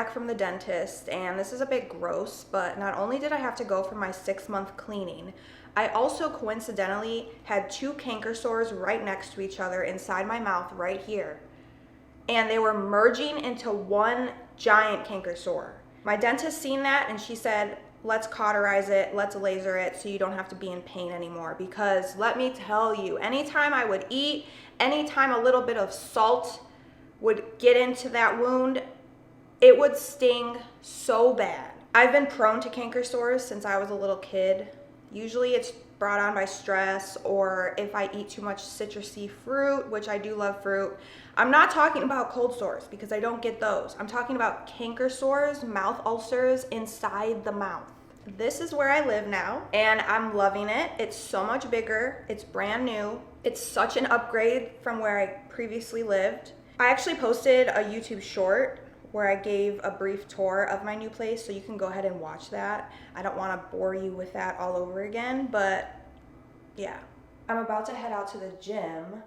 back from the dentist, and this is a bit gross, but not only did I have to go for my 6-month cleaning, I also coincidentally had 2 canker sores right next to each other inside my mouth right here. And they were merging into one giant canker sore. My dentist seen that and she said, let's cauterize it, let's laser it so you don't have to be in pain anymore. Because let me tell you, anytime I would eat, anytime a little bit of salt would get into that wound, it would sting so bad. I've been prone to canker sores since I was a little kid. Usually it's brought on by stress or if I eat too much citrusy fruit, which I do love fruit. I'm not talking about cold sores because I don't get those. I'm talking about canker sores, mouth ulcers inside the mouth. This is where I live now and I'm loving it. It's so much bigger. It's brand new. It's such an upgrade from where I previously lived. I actually posted a YouTube short where I gave a brief tour of my new place, so you can go ahead and watch that. I don't want to bore you with that all over again, but yeah. I'm about to head out to the gym,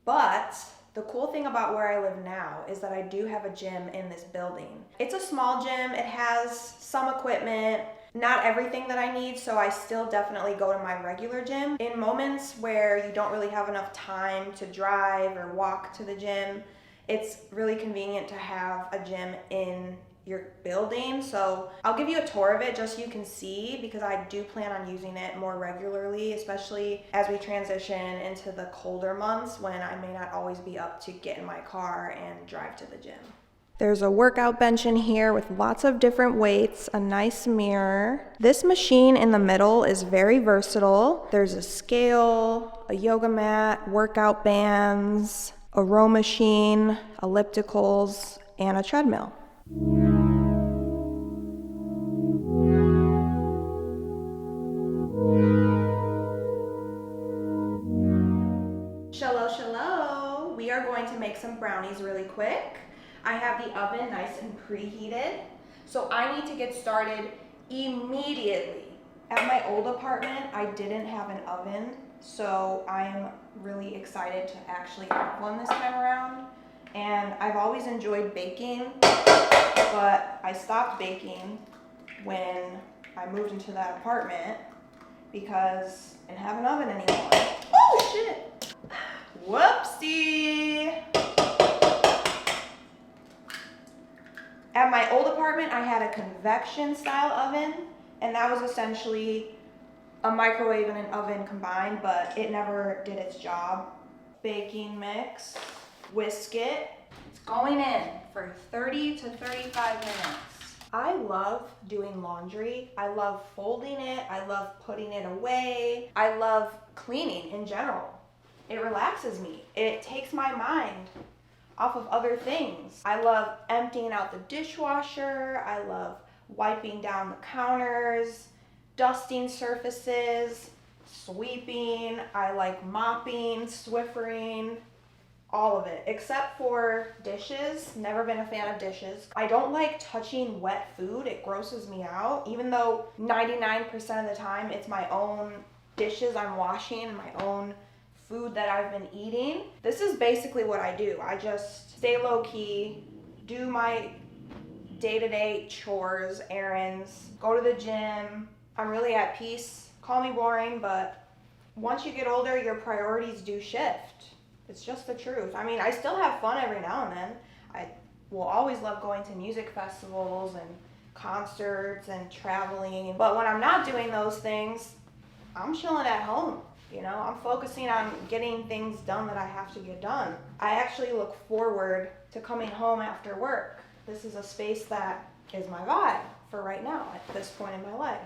but the cool thing about where I live now is that I do have a gym in this building. It's a small gym, it has some equipment, not everything that I need, so I still definitely go to my regular gym. In moments where you don't really have enough time to drive or walk to the gym, it's really convenient to have a gym in your building. So I'll give you a tour of it just so you can see, because I do plan on using it more regularly, especially as we transition into the colder months when I may not always be up to get in my car and drive to the gym. There's a workout bench in here with lots of different weights, a nice mirror. This machine in the middle is very versatile. There's a scale, a yoga mat, workout bands, a row machine, ellipticals, and a treadmill. Shallow. We are going to make some brownies really quick. I have the oven nice and preheated, so I need to get started immediately. At my old apartment, I didn't have an oven, so I'm really excited to actually have one this time around. And I've always enjoyed baking, but I stopped baking when I moved into that apartment because I didn't have an oven anymore. Oh shit! Whoopsie! At my old apartment, I had a convection style oven, and that was essentially a microwave and an oven combined, but it never did its job. Baking mix, whisk it. It's going in for 30 to 35 minutes. I love doing laundry. I love folding it. I love putting it away. I love cleaning in general. It relaxes me. It takes my mind off of other things. I love emptying out the dishwasher. I love wiping down the counters, dusting surfaces, sweeping. I like mopping, Swiffering, all of it, except for dishes. Never been a fan of dishes. I don't like touching wet food. It grosses me out, even though 99% of the time it's my own dishes I'm washing, my own food that I've been eating. This is basically what I do. I just stay low key, do my day-to-day chores, errands, go to the gym. I'm really at peace. Call me boring, but once you get older, your priorities do shift. It's just the truth. I mean, I still have fun every now and then. I will always love going to music festivals and concerts and traveling. But when I'm not doing those things, I'm chilling at home. You know, I'm focusing on getting things done that I have to get done. I actually look forward to coming home after work. This is a space that is my vibe for right now at this point in my life.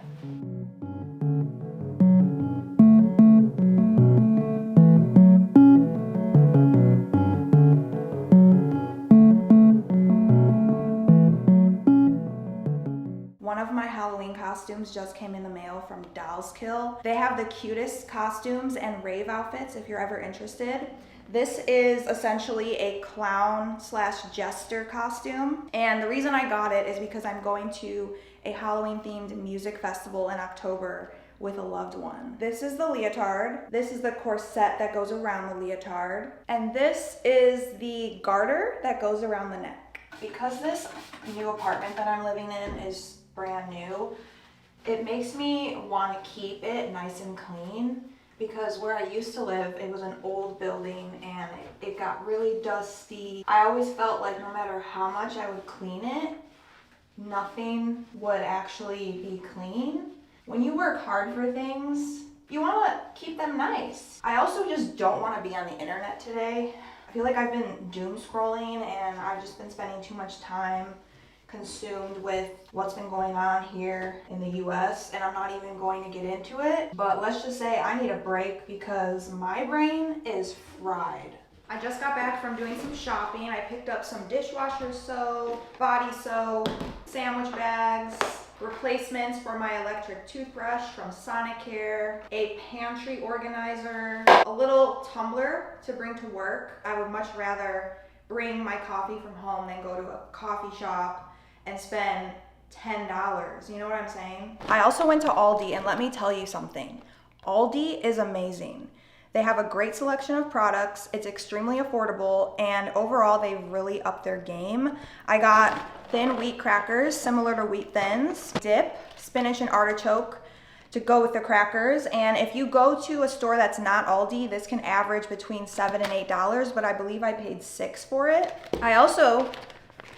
One of my Halloween costumes just came in the mail from Dolls Kill. They have the cutest costumes and rave outfits if you're ever interested. This is essentially a clown / jester costume. And the reason I got it is because I'm going to a Halloween themed music festival in October with a loved one. This is the leotard. This is the corset that goes around the leotard. And this is the garter that goes around the neck. Because this new apartment that I'm living in is brand new, it makes me want to keep it nice and clean, because where I used to live, it was an old building and it got really dusty. I always felt like no matter how much I would clean it, nothing would actually be clean. When you work hard for things, you want to keep them nice. I also just don't want to be on the internet today. I feel like I've been doom scrolling and I've just been spending too much time consumed with what's been going on here in the US, and I'm not even going to get into it. But let's just say I need a break because my brain is fried. I just got back from doing some shopping. I picked up some dishwasher soap, body soap, sandwich bags, replacements for my electric toothbrush from Sonicare, a pantry organizer, a little tumbler to bring to work. I would much rather bring my coffee from home than go to a coffee shop and spend $10. You know what I'm saying? I also went to Aldi, and let me tell you something. Aldi is amazing. They have a great selection of products, it's extremely affordable, and overall they've really upped their game. I got thin wheat crackers, similar to Wheat Thins, dip, spinach and artichoke to go with the crackers. And if you go to a store that's not Aldi, this can average between $7 and $8, but I believe I paid $6 for it. I also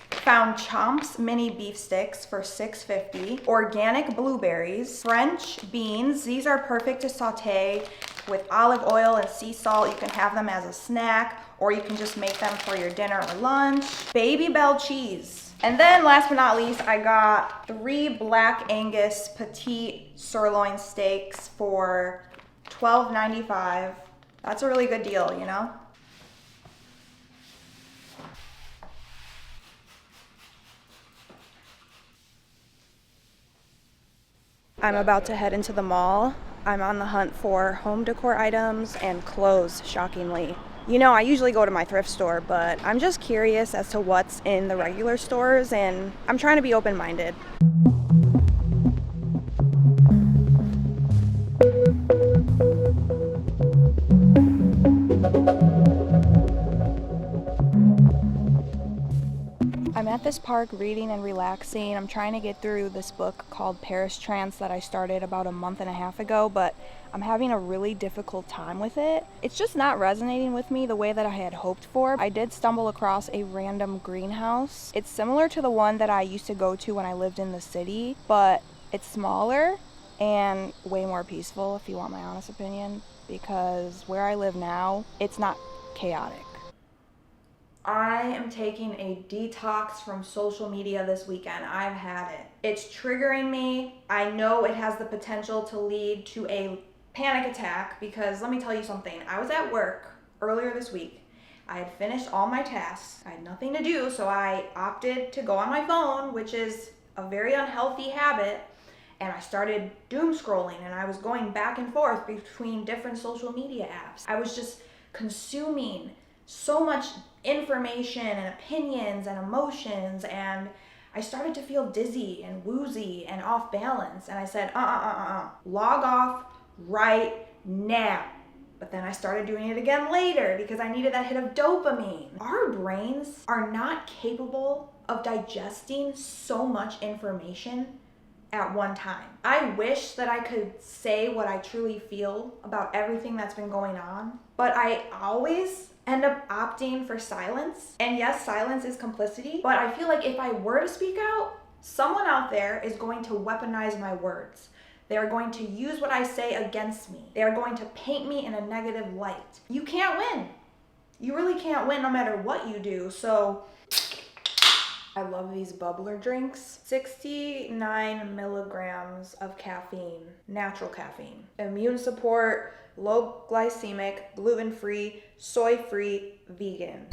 found Chomps mini beef sticks for $6.50, organic blueberries, French beans. These are perfect to saute with olive oil and sea salt. You can have them as a snack, or you can just make them for your dinner or lunch. Baby Bell cheese. And then last but not least, I got 3 Black Angus petite sirloin steaks for $12.95. That's a really good deal, you know? I'm about to head into the mall. I'm on the hunt for home decor items and clothes, shockingly. You know, I usually go to my thrift store, but I'm just curious as to what's in the regular stores, and I'm trying to be open-minded. I'm at this park reading and relaxing. I'm trying to get through this book called Paris Trance that I started about a month and a half ago, but I'm having a really difficult time with it. It's just not resonating with me the way that I had hoped for. I did stumble across a random greenhouse. It's similar to the one that I used to go to when I lived in the city, but it's smaller and way more peaceful, if you want my honest opinion, because where I live now, it's not chaotic. I am taking a detox from social media this weekend. I've had it. It's triggering me. I know it has the potential to lead to a panic attack, because let me tell you something. I was at work earlier this week. I had finished all my tasks. I had nothing to do, so I opted to go on my phone, which is a very unhealthy habit, and I started doom scrolling, and I was going back and forth between different social media apps. I was just consuming so much information and opinions and emotions, and I started to feel dizzy and woozy and off balance, and I said, log off right now. But then I started doing it again later because I needed that hit of dopamine. Our brains are not capable of digesting so much information at one time. I wish that I could say what I truly feel about everything that's been going on, but I always end up opting for silence. And yes, silence is complicity, but I feel like if I were to speak out, someone out there is going to weaponize my words. They are going to use what I say against me. They are going to paint me in a negative light. You can't win. You really can't win no matter what you do. So I love these bubbler drinks. 69 milligrams of caffeine, natural caffeine. Immune support, low glycemic, gluten-free, soy-free, vegan.